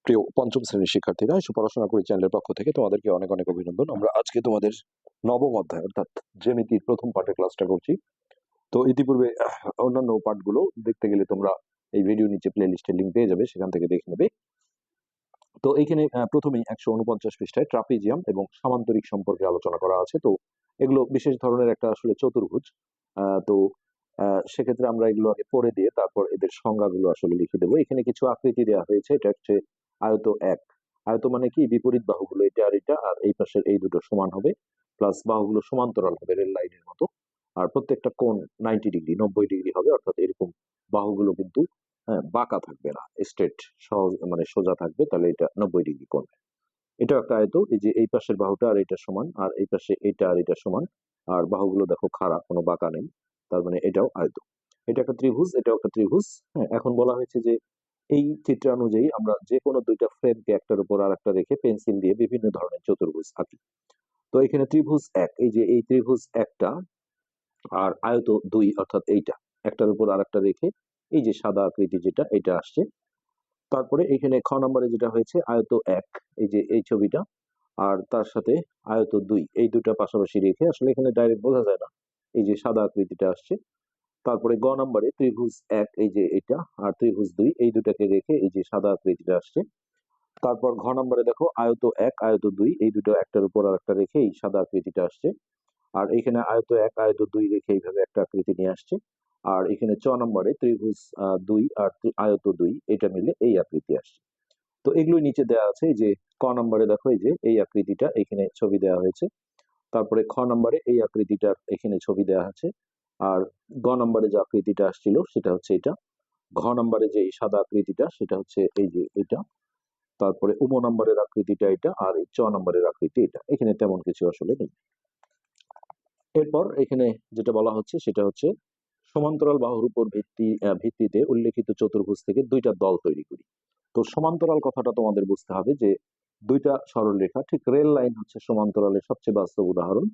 প্রিয় পঞ্চম শ্রেণীর শিক্ষার্থীরা, এসব পড়াশোনা করি চ্যানেলের পক্ষ থেকে তোমাদেরকে অনেক অনেক অভিনন্দন। আমরা আজকে তোমাদের নবম অধ্যায় অর্থাৎ জ্যামিতির প্রথম পাঠের ক্লাসটা করছি। তো ইতিপূর্বে অন্যান্য পাঠগুলো দেখতে গেলে তোমরা এই ভিডিও নিচে প্লে লিস্টের লিঙ্ক পেয়ে যাবে, সেখান থেকে দেখে নেবে। তো এইখানে প্রথমেই 149 পৃষ্ঠায় ট্রাপিজিয়াম এবং সামান্তরিক সম্পর্কে আলোচনা করা আছে। তো এগুলো বিশেষ ধরনের একটা আসলে চতুর্ভুজ। তো সেক্ষেত্রে আমরা এগুলো আগে পড়ে দিয়ে তারপর এদের সংজ্ঞাগুলো আসলে লিখে দেবো। এখানে কিছু আকৃতি দেওয়া হয়েছে। এটা হচ্ছে আয়ত এক। আয়ত মানে কি, বিপরীত বাহুগুলো এটা আর এটা, আর এই পাশের এই দুটো সমান হবে, প্লাস বাহুগুলো সমান্তরাল হবে রেল লাইনের মতো। আর প্রত্যেকটা কোণ 90 ডিগ্রি, 90 ডিগ্রি হবে, অর্থাৎ এরকম বাহুগুলো কিন্তু বাঁকা থাকবে না, স্ট্রেট সহজ মানে সোজা থাকবে, তাহলে এটা 90 ডিগ্রি কোণ। এটা একটা আয়ত। এই যে এই পাশের বাহুটা আর এটা সমান, আর এই পাশে এটা আর এটা সমান, আর বাহুগুলো দেখো খাড়া, কোনো বাঁকা নেই, তার মানে এটাও আয়ত। এটা একটা ত্রিভুজ, এটাও একটা ত্রিভুজ। হ্যাঁ, এখন বলা হয়েছে যে এই চিত্রানুযায়ী আমরা যে কোনো দুইটা ফ্রেমকে একটার উপর আর একটা রেখে পেন্সিল দিয়ে বিভিন্ন ধরনের চতুর্ভুজ আঁকি। তো এখানে ত্রিভুজ এক, এই যে এই ত্রিভুজ একটা, আর আয়ত দুই অর্থাৎ এইটা একটার উপর আর একটা রেখে এই যে সাদা আকৃতি যেটা এটা আসছে। তারপরে এখানে খ নম্বরে যেটা হয়েছে আয়ত এক, এই যে এই ছবিটা, আর তার সাথে আয়ত দুই, এই দুটা পাশাপাশি রেখে, আসলে এখানে ডাইরেক্ট বোঝা যায় না, এই যে সাদা আকৃতিটা আসছে। তারপরে গ নম্বরে ত্রিভুজ এক, এই যে এটা, আর ত্রিভুজ দুই, এই দুটাকে রেখে এই যে সাদা আকৃতিটা আসছে। তারপর ঘ নম্বরে দেখো আয়ত এক আয়ত দুই, এই দুটো একটার উপর আর একটা রেখে এই সাদা আকৃতিটা আসছে। আর এখানে আয়ত এক আয়ত দুই রেখে এইভাবে একটা আকৃতি নিয়ে আসছে। আর এখানে চ নম্বরে ত্রিভুজ দুই আর আয়ত দুই, এটা মিলে এই আকৃতি আসছে। তো এগুলোই নিচে দেওয়া আছে। এই যে ক নম্বরে দেখো এই যে এই আকৃতিটা এখানে ছবি দেওয়া হয়েছে। তারপরে খ নম্বরে এই আকৃতিটার এখানে ছবি দেওয়া আছে। আর গ নম্বরে যে আকৃতিটা আসছিল সেটা হচ্ছে এটা। ঘ নম্বরে যে এই সাদা আকৃতিটা সেটা হচ্ছে এই যে এটা। তারপরে উম নম্বরের আকৃতিটা এটা, আর এই চ নম্বরের আকৃতি এটা। এখানে তেমন কিছু আসলে নেই। এরপর এখানে যেটা বলা হচ্ছে সেটা হচ্ছে সমান্তরাল বাহুর উপর ভিত্তিতে উল্লেখিত চতুর্ভুজ থেকে দুইটা দল তৈরি করি। তো সমান্তরাল কথাটা তোমাদের বুঝতে হবে যে দুইটা সরলরেখা, ঠিক রেল লাইন হচ্ছে সমান্তরালের সবচেয়ে বাস্তব উদাহরণ।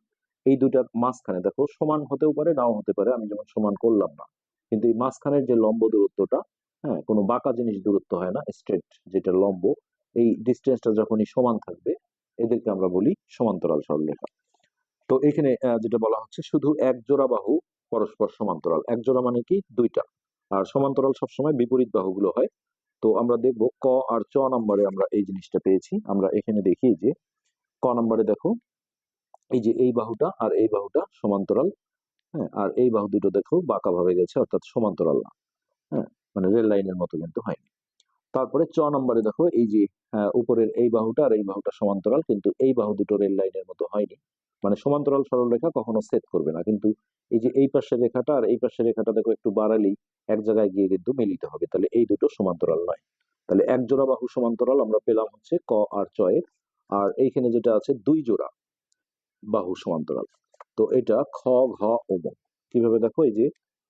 এই দুইটার মাঝখানে দেখো সমান হতেও পারে নাও হতে পারে, আমি যেমন সমান করলাম না, কিন্তু এই মাঝখানের যে লম্ব দূরত্বটা, হ্যাঁ, কোনো বাঁকা জিনিস দূরত্ব হয় না, স্ট্রেট যেটা লম্ব, এই ডিস্টেন্সটা যখনই সমান থাকবে এদেরকে আমরা বলি সমান্তরাল সরলরেখা। তো এখানে যেটা বলা হচ্ছে শুধু এক জোড়া বাহু পরস্পর সমান্তরাল। এক জোড়া মানে কি, দুইটা। আর সমান্তরাল সবসময় বিপরীত বাহুগুলো হয়। তো আমরা দেখব ক আর চ নম্বরে আমরা এই জিনিসটা পেয়েছি। আমরা এখানে দেখি যে ক নম্বরে দেখো এই যে এই বাহুটা আর এই বাহুটা সমান্তরাল। হ্যাঁ, আর এই বাহু দুটো দেখো বাঁকা ভাবে গেছে, অর্থাৎ সমান্তরাল না। হ্যাঁ, মানে রেল লাইনের মতো কিন্তু হয়নি। তারপরে চ নম্বরে দেখো এই যে উপরের এই বাহুটা আর এই বাহুটা সমান্তরাল, কিন্তু এই বাহু দুটো রেল লাইনের মতো হয়নি। মানে সমান্তরাল সরলরেখা কখনো ছেদ করবে না, কিন্তু এই যে এই পাশের রেখাটা আর এই পাশের রেখাটা দেখো একটু বাড়ালেই এক জায়গায় গিয়ে কিন্তু মিলিত হবে, তাহলে এই দুটো সমান্তরাল নয়। তাহলে এক জোড়া বাহু সমান্তরাল আমরা পেলাম হচ্ছে ক আর চ এর। আর এইখানে যেটা আছে দুই জোড়া বাহু সমান্তরাল। তো এটা খ ঘ ও ম। কিভাবে দেখো, এই যে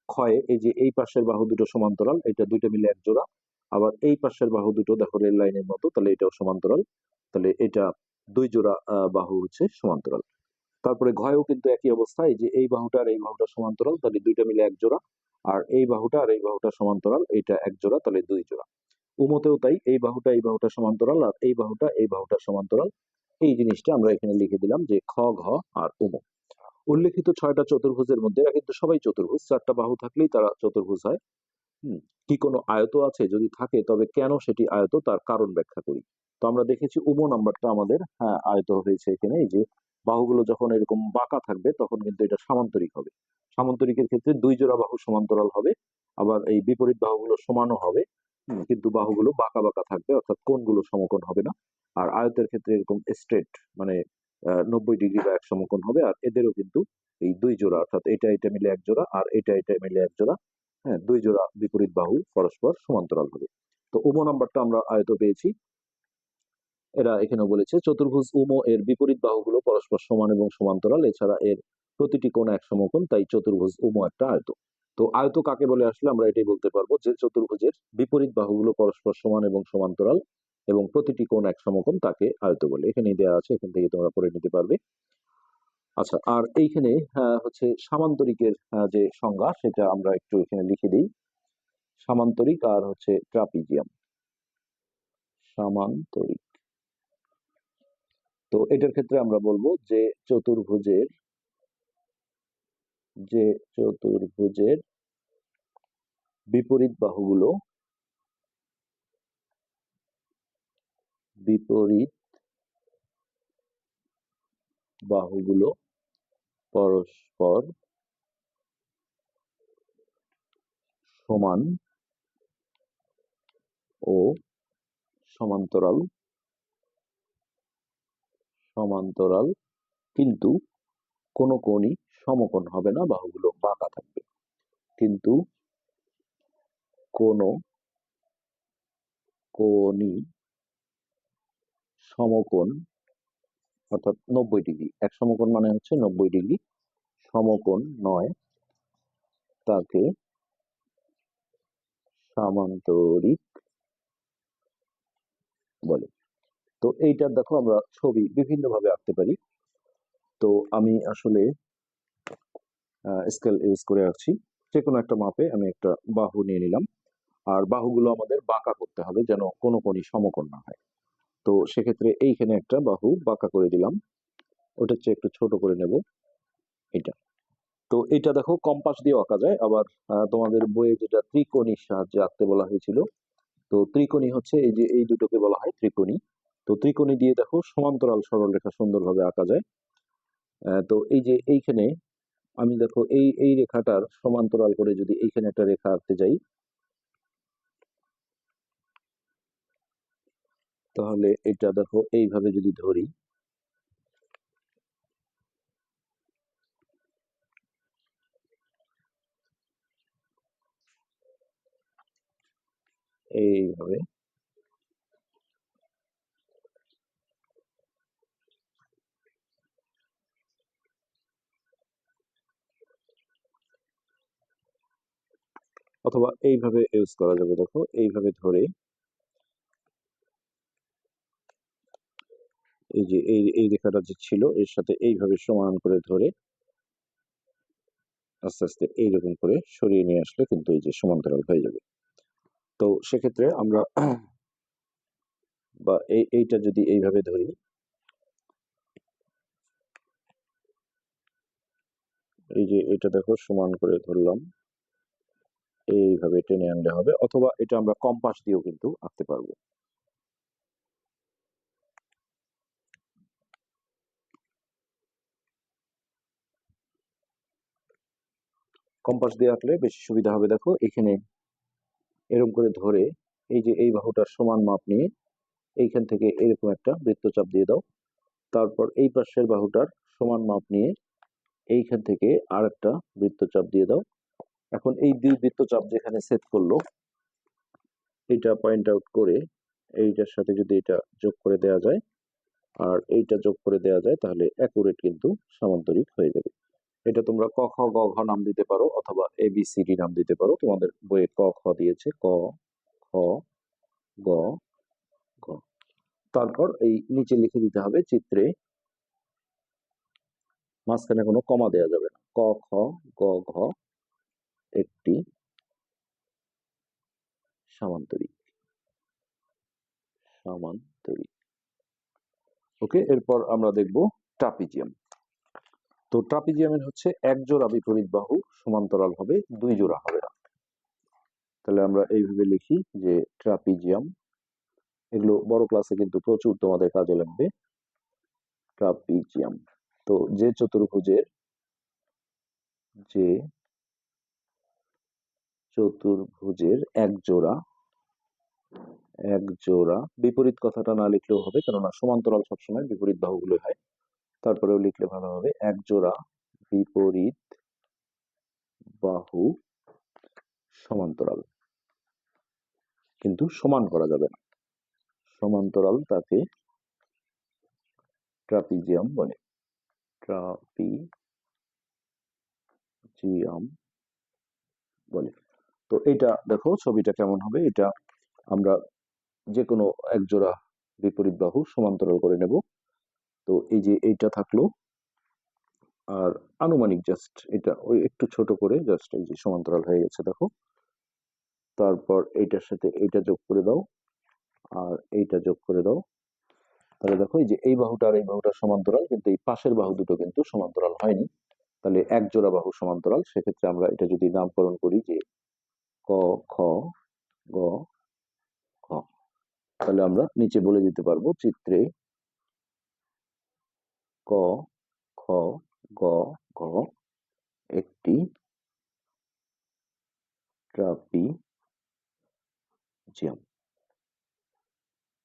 ক্ষয়ে এই যে এই পাশের বাহু দুটো সমান্তরাল, এটা দুইটা মিলে এক জোড়া। আবার এই পাশের বাহু দুটো দেখো রেল লাইনের মতো, তাহলে এটাও সমান্তরাল। তাহলে এটা দুই জোড়া বাহু হচ্ছে সমান্তরাল। তারপরে ঘয়েও কিন্তু একই অবস্থা, এই যে এই বাহুটা আর এই বাহুটা সমান্তরাল, তাহলে দুইটা মিলে এক জোড়া। আর এই বাহুটা আর এই বাহুটা সমান্তরাল, এটা এক জোড়া, তাহলে দুই জোড়া। উমতেও তাই, এই বাহুটা সমান্তরাল, আর এই বাহুটা সমান্তরাল। এই জিনিসটা আমরা এখানে লিখে দিলাম যে খ ঘ আর উম। উল্লেখিত 6টা চতুর্ভুজের মধ্যে, এরা কিন্তু সবাই চতুর্ভুজ, 4টা বাহু থাকলেই তারা চতুর্ভুজ হয়। কি কোনো আয়ত আছে, যদি থাকে তবে কেন সেটি আয়ত, তার কারণ ব্যাখ্যা করি। তো আমরা দেখেছি উম নাম্বারটা আমাদের হ্যাঁ আয়ত হয়েছে। এখানে এই যে বাহুগুলো যখন এরকম বাঁকা থাকবে তখন কিন্তু এটা সামান্তরিক হবে। সামান্তরিকের ক্ষেত্রে দুই জোড়া বাহু সমান্তরাল হবে, আবার এই বিপরীত বাহুগুলো সমানও হবে। কিন্তু বাহুগুলো বাঁকা বাঁকা থাকবে, অর্থাৎ কোণগুলো সমকোণ হবে না। আর আয়তের ক্ষেত্রে এরকম স্ট্রেট মানে 90 ডিগ্রি বা এক সমকোণ হবে। আর এদেরও কিন্তু এই দুই জোড়া, অর্থাৎ এটা এটা মিলে এক জোড়া, আর এটা এটা মিলে এক জোড়া। হ্যাঁ, দুই জোড়া বিপরীত বাহু পরস্পর সমান্তরাল হবে। তো উম নাম্বারটা আমরা আয়ত পেয়েছি। এরা এখানেও বলেছে চতুর্ভুজ উম এর বিপরীত বাহুগুলো পরস্পর সমান এবং সমান্তরাল, এছাড়া এর প্রতিটি কোণ এক সমকোণ, তাই চতুর্ভুজ উম একটা আয়ত। তো আয়ত কাকে বলে, আসলে আমরা এটাই বলতে পারবো যে চতুর্ভুজের বিপরীত বাহুগুলো পরস্পর সমান এবং সমান্তরাল এবং প্রতিটি কোণ এক সমকোণ, তাকে আয়ত বলে। এখানে দেওয়া আছে, এখান থেকে তোমরা পড়ে নিতে পারবে। আচ্ছা, আর এইখানে হচ্ছে সামান্তরিকের যে সংজ্ঞা সেটা আমরা একটু এখানে লিখে দিই। সামান্তরিক আর হচ্ছে ট্রাপিজিয়াম। সামান্তরিক। তো এটার ক্ষেত্রে আমরা বলবো যে চতুর্ভুজের বিপরীত বাহুগুলো পরস্পর সমান ও সমান্তরাল কিন্তু কোনো কোণই সমকোণ হবে না, বাহুগুলো বাঁকা থাকবে। কিন্তু কোনো কোণই সমকোণ অর্থাৎ 90 ডিগ্রি, এক সমকোণ মানে হচ্ছে 90 ডিগ্রি, সমকোণ নয়, তাকে সামান্তরিক বলে। তো এইটার দেখো আমরা ছবি বিভিন্ন ভাবে আঁকতে পারি। তো আমি আসলে স্কেল ইউজ করে আঁকছি। যে কোনো একটা মাপে আমি একটা বাহু নিয়ে নিলাম, আর বাহুগুলো আমাদের বাঁকা করতে হবে যেন কোনো কোণই সমকোণ না হয়। তো সেক্ষেত্রে এইখানে একটা বাহু বাঁকা করে দিলাম, ওটার চেয়ে একটু ছোট করে নেব এটা। তো এটা দেখো কম্পাস দিয়ে আঁকা যায়, আবার তোমাদের বইয়ে যেটা ত্রিকোণীর সাহায্যে আঁকতে বলা হয়েছিল। তো ত্রিকোণী হচ্ছে এই যে এই দুটোকে বলা হয় ত্রিকোণী। তো ত্রিকোণী দিয়ে দেখো সমান্তরাল সরলরেখা সুন্দরভাবে আঁকা যায়। তো এই যে এইখানে আমি দেখো এই এই রেখাটার সমান্তরাল করে যদি এইখানে একটা রেখা আঁকতে যাই, তাহলে এটা দেখো এইভাবে যদি ধরি, এইভাবে, অথবা এইভাবে ইউজ করা যাবে। দেখো এইভাবে ধরে এই যে এই রেখাটা যে ছিল এর সাথে এইভাবে সমান করে ধরে আস্তে আস্তে এইরকম করে সরিয়ে নিয়ে আসলে কিন্তু এই যে সমান্তরাল হয়ে যাবে। তো সেক্ষেত্রে আমরা বা এইটা যদি এইভাবে ধরি, এই যে এটা দেখো সমান করে ধরলাম, এইভাবে টেনে আনলে হবে, অথবা এটা আমরা কম্পাস দিয়েও কিন্তু আঁকতে পারবো। কম্পাস দিয়ে আঁকলে বেশি সুবিধা হবে। দেখো এখানে এরকম করে ধরে এই যে এই বাহুটার সমান মাপ নিয়ে এইখান থেকে এরকম একটা বৃত্তচাপ দিয়ে দাও, তারপর এই পাশের বাহুটার সমান মাপ নিয়ে এইখান থেকে আর একটা বৃত্তচাপ দিয়ে দাও। এখন এই দুই বৃত্তচাপ যেখানে সেট করলো, এটা পয়েন্ট আউট করে এইটার সাথে যদি এটা যোগ করে দেওয়া যায় আর এইটা যোগ করে দেওয়া যায়, তাহলে অ্যাকুরেট কিন্তু সমান্তরিক হয়ে যাবে। এটা তোমরা ক খ গ ঘ নাম দিতে পারো, অথবা ABCD নাম দিতে পারো। তোমাদের বইয়ে ক খ দিয়েছে, ক খ গ ঘ। তারপর এই নিচে লিখে দিতে হবে চিত্রে, মাঝখানে কোনো কমা দেওয়া যাবে না, ক খ গ ঘ একটি সামান্তরিক। ওকে, এরপর আমরা দেখব ট্রাপিজিয়াম। তো ট্রাপিজিয়ামের হচ্ছে এক জোড়া বিপরীত বাহু সমান্তরাল হবে, দুই জোড়া হবে না। তাহলে আমরা এইভাবে লিখি যে ট্রাপিজিয়াম, এগুলো বড় ক্লাসে কিন্তু প্রচুর তোমাদের কাজে লাগবে। ট্রাপিজিয়াম, তো যে চতুর্ভুজের এক জোড়া বিপরীত কথাটা না লিখলেও হবে, কেননা সমান্তরাল সবসময় বিপরীত বাহুগুলো হয়। তারপরেও লিখলে ভালো হবে, এক জোড়া বিপরীত বাহু সমান্তরাল, কিন্তু সমান করা যাবে না, সমান্তরাল, তাকে ট্রাপিজিয়াম বলে। ট্রাপিজিয়াম বলে। তো এটা দেখো ছবিটা কেমন হবে, এটা আমরা যে কোনো এক জোড়া বিপরীত বাহু সমান্তরাল করে নেব। তো এই যে এইটা থাকলো, আর আনুমানিক জাস্ট এটা ওই একটু ছোট করে জাস্ট এই যে সমান্তরাল হয়ে গেছে দেখো। তারপর এইটার সাথে এইটা যোগ করে দাও, আর এইটা যোগ করে দাও। তাহলে দেখো এই যে এই বাহুটা আর এই বাহুটা সমান্তরাল, কিন্তু এই পাশের বাহু দুটো কিন্তু সমান্তরাল হয়নি। তাহলে এক জোড়া বাহু সমান্তরাল। সেক্ষেত্রে আমরা এটা যদি নামকরণ করি যে ক, খ, গ, ঘ, তাহলে আমরা নিচে বলে দিতে পারবো চিত্রে ক, খ, গ, ঘ একটি ট্রাপিজিয়াম।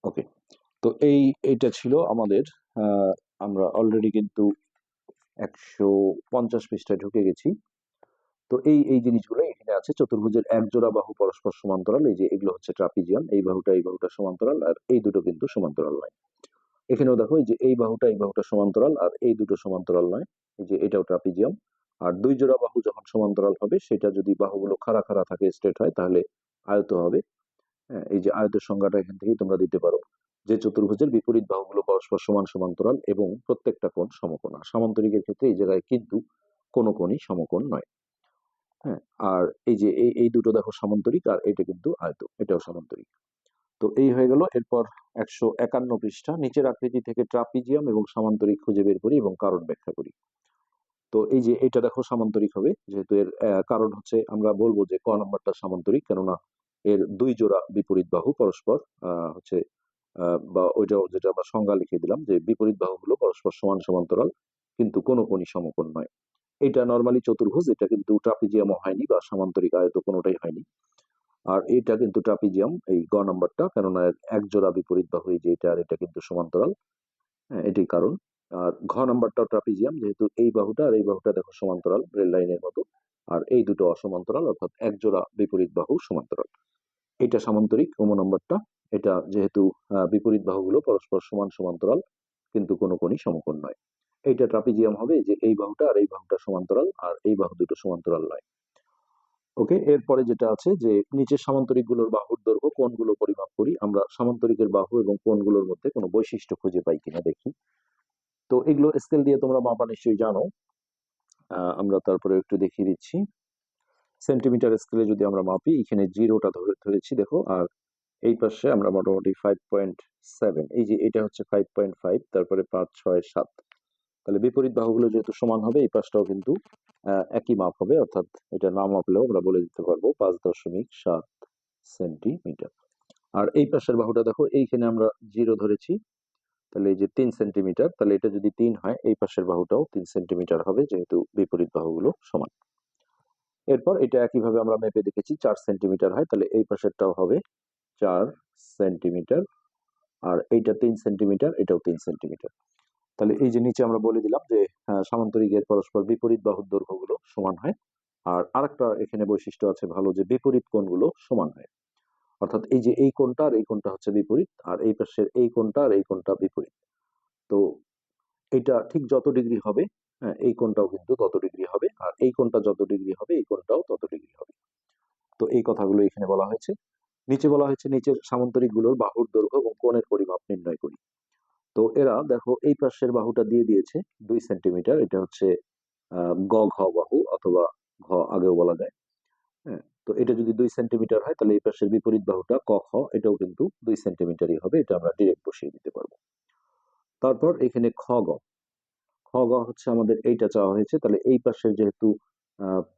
ওকে, তো এইটা ছিল আমাদের আমরা অলরেডি কিন্তু 150 পৃষ্ঠায় ঢুকে গেছি। তো এই জিনিসগুলো এখানে আছে। চতুর্ভুজের এক জোড়া বাহু পরস্পর সমান্তরাল, এই যে এগুলো হচ্ছে ট্রাপিজিয়াম। এই বাহুটা সমান্তরাল, আর এই দুটো কিন্তু সমান্তরাল নয়। এখানেও দেখো এই যে এই বাহুটা সমান্তরাল, আর এই দুটো সমান্তরাল নয়। এই যে এটাও ট্রাপিজিয়াম। আর দুই জোড়া বাহু যখন সমান্তরাল হবে, সেটা যদি বাহুগুলো খাড়া খাড়া থাকে, স্ট্রেট হয়, তাহলে আয়ত হবে। হ্যাঁ, এই যে আয়তের সংজ্ঞাটা এখান থেকেই তোমরা দিতে পারো, যে চতুর্ভুজের বিপরীত বাহুগুলো পরস্পর সমান্তরাল এবং প্রত্যেকটা কোণ সমকোণ। আর সামান্তরিকের ক্ষেত্রে এই জায়গায় কিন্তু কোনো কোণই সমকোণ নয়। হ্যাঁ, আর এই যে এই দুটো দেখো সামান্তরিক, আর এটা কিন্তু আয়ত, এটাও সামান্তরিক। তো এই হয়ে গেল। এরপর 151 পৃষ্ঠা, নিচের আকৃতি থেকে ট্রাপিজিয়াম এবং সামান্তরিক খুঁজে বের করি এবং কারণ ব্যাখ্যা করি। তো এই যে এটা দেখো সামান্তরিক হবে, যেহেতু এর কারণ হচ্ছে আমরা বলবো যে ক নাম্বারটা সামান্তরিক, কেননা এর দুই জোড়া বিপরীত বাহু পরস্পর হচ্ছে বা ওইটাও যেটা আমরা সংজ্ঞা লিখে দিলাম, যে বিপরীত বাহুগুলো পরস্পর সমান্তরাল কিন্তু কোনো কোণই সমকোণ নয়। এটা নর্মালি চতুর্ভুজ, এটা কিন্তু ট্রাপিজিয়ামও হয়নি বা সামান্তরিক আয়ত কোনোটাই হয়নি। আর এটা কিন্তু ট্রাপিজিয়াম, এই গ নাম্বারটা, কেননা এর এক জোড়া বিপরীত বাহু, এই যে এটা আর এটা কিন্তু সমান্তরাল। হ্যাঁ, এটাই কারণ। আর ঘ নাম্বারটাও ট্রাপিজিয়াম, যেহেতু এই বাহুটা আর এই বাহুটা দেখো সমান্তরাল রেল লাইনের মতো, আর এই দুটো অসমান্তরাল, অর্থাৎ এক জোড়া বিপরীত বাহু সমান্তরাল। এটা সামান্তরিক ম নাম্বারটা। এটা যেহেতু বিপরীত বাহুগুলো পরস্পর সমান্তরাল কিন্তু কোনো কোণই সমকোণ নয়। এইটা ট্রাপিজিয়াম হবে, যে এই বাহুটা আর এই বাহুটা সমান্তরাল, আর এই বাহু দুটো সমান্তরাল নয়। ওকে, এরপরে যেটা আছে যে নিচের সামান্তরিক গুলোর বাহুর দৈর্ঘ্য কোণগুলো পরিমাপ করি। আমরা সামান্তরিকের বাহু এবং কোণগুলোর মধ্যে কোনো বৈশিষ্ট্য খুঁজে পাই কিনা দেখি। তো এগুলো স্কেল দিয়ে তোমরা মাপা নিশ্চয়ই জানো। আমরা তারপরে একটু দেখিয়ে দিচ্ছি। সেন্টিমিটার স্কেলে যদি আমরা মাপি, এখানে জিরোটা ধরেছি দেখো, আর এই পাশে আমরা মোটামুটি 5.7, এই যে এটা হচ্ছে 5.5, তারপরে 5, 6, 7। তাহলে বিপরীত বাহুগুলো যেহেতু সমান হবে, এই পাশটাও কিন্তু একই মাপ হবে, অর্থাৎ এটা না মাপলেও আমরা বলে দিতে পারবো 5.7 সেন্টিমিটার। আর এই পাশের বাহুটা দেখো, এইখানে আমরা জিরো ধরেছি, তাহলে এই যে 3 সেন্টিমিটার, তাহলে এটা যদি 3 হয়, এই পাশের বাহুটাও 3 সেন্টিমিটার হবে, যেহেতু বিপরীত বাহুগুলো সমান। এরপর এটা একইভাবে আমরা মেপে দেখেছি, 4 সেন্টিমিটার হয়, তাহলে এই পাশেরটাও হবে 4 সেন্টিমিটার। আর এইটা 3 সেন্টিমিটার, এটাও 3 সেন্টিমিটার। তাহলে এই যে নিচে আমরা বলে দিলাম যে সামান্তরিকের পরস্পর বিপরীত বাহুর দৈর্ঘ্যগুলো সমান হয়। আর আরেকটা এখানে বৈশিষ্ট্য আছে ভালো, যে বিপরীত কোণগুলো সমান হয়। অর্থাৎ এই যে এই কোণটা আর এই কোণটা হচ্ছে বিপরীত, আর এই পাশের এই কোণটা আর এই কোণটা বিপরীত। তো এটা ঠিক যত ডিগ্রি হবে, হ্যাঁ, এই কোণটাও কিন্তু তত ডিগ্রি হবে, আর এই কোণটা যত ডিগ্রি হবে, এই কোণটাও তত ডিগ্রি হবে। তো এই কথাগুলো এখানে বলা হয়েছে। নিচে বলা হয়েছে নিচের সামান্তরিক গুলোর বাহুর দৈর্ঘ্য এবং কোণের পরিমাপ নির্ণয় করি। তো এরা দেখো এই পাশের বাহুটা দিয়ে দিয়েছে 2 সেন্টিমিটার, এটা হচ্ছে গ ঘ বাহু, অথবা ঘ আগেও বলা যায়। হ্যাঁ, তো এটা যদি 2 সেন্টিমিটার হয়, তাহলে এই পাশের বিপরীত বাহুটা ক খ, এটাও কিন্তু 2 সেন্টিমিটারই হবে, এটা আমরা ডিরেক্ট বসিয়ে দিতে পারবো। তারপর এখানে খ গ, খ গ হচ্ছে আমাদের এইটা চাওয়া হয়েছে, তাহলে এই পাশের যেহেতু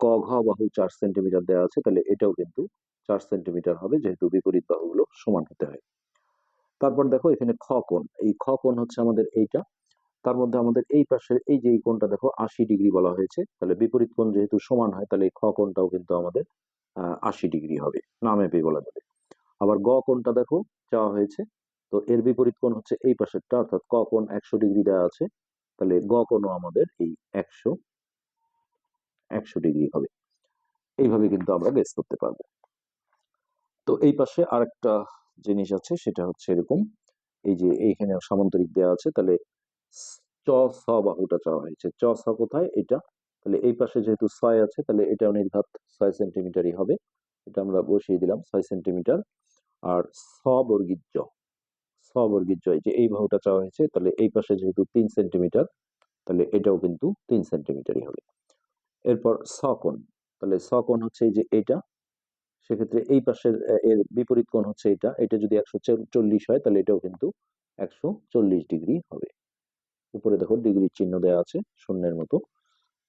ক ঘ বাহু 4 সেন্টিমিটার দেওয়া আছে, তাহলে এটাও কিন্তু 4 সেন্টিমিটার হবে, যেহেতু বিপরীত বাহুগুলো সমান হতে হয়। তারপর দেখো এখানে খ কোণ, এই খ কোণ হচ্ছে আমাদের এইটা। তার মধ্যে আমাদের এই পাশের এই যে এই কোণটা দেখো 80 ডিগ্রি বলা হয়েছে, তাহলে বিপরীত কোণ যেহেতু সমান হয়, তাহলে এই খ কোণটাও কিন্তু আমাদের 80 ডিগ্রি হবে, নামে পেয়ে বলা যাবে। আবার গ কোণটা দেখো চাওয়া হয়েছে, তো এর বিপরীত কোণ হচ্ছে এই পাশেরটা, অর্থাৎ ক কোণ 100 ডিগ্রি দেওয়া আছে, তাহলে গ কোণও আমাদের এই একশো 100 ডিগ্রি হবে। এইভাবে কিন্তু আমরা গেস করতে পারবো। তো এই পাশে আরেকটা জিনিস আছে, সেটা হচ্ছে এরকম, এই যে এইখানে সামান্তরিক দেওয়া আছে, তাহলে চ ছ বাহুটা চাওয়া হয়েছে। চ ছ কোথায়? এটা, তাহলে এই পাশে যেহেতু 6 আছে, তাহলে এটাও নির্ঘাত 6 সেন্টিমিটারই হবে, এটা আমরা বসিয়ে দিলাম 6 সেন্টিমিটার। আর ছ বর্গীর জ, ছ বর্গীর জ, এই যে এই বাহুটা চাওয়া হয়েছে, তাহলে এই পাশে যেহেতু 3 সেন্টিমিটার, তাহলে এটাও কিন্তু 3 সেন্টিমিটারই হবে। এরপর ছ কোণ, তাহলে ছ কোণ হচ্ছে এই যে এইটা, সেক্ষেত্রে এই পাশের এর বিপরীত কোণ হচ্ছে এটা, এটা যদি 140 হয় তাহলে এটাও কিন্তু 140 ডিগ্রি হবে। উপরে দেখো ডিগ্রির চিহ্ন দেওয়া আছে শূন্যের মতো।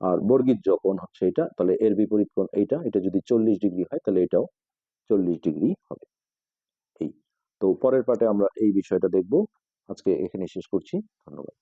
আর বর্গীর কোণ হচ্ছে এটা, তাহলে এর বিপরীত কোণ এইটা, এটা যদি 40 ডিগ্রি হয় তাহলে এটাও 40 ডিগ্রি হবে। এই তো পরের পার্টে আমরা এই বিষয়টা দেখব। আজকে এখানে শেষ করছি। ধন্যবাদ।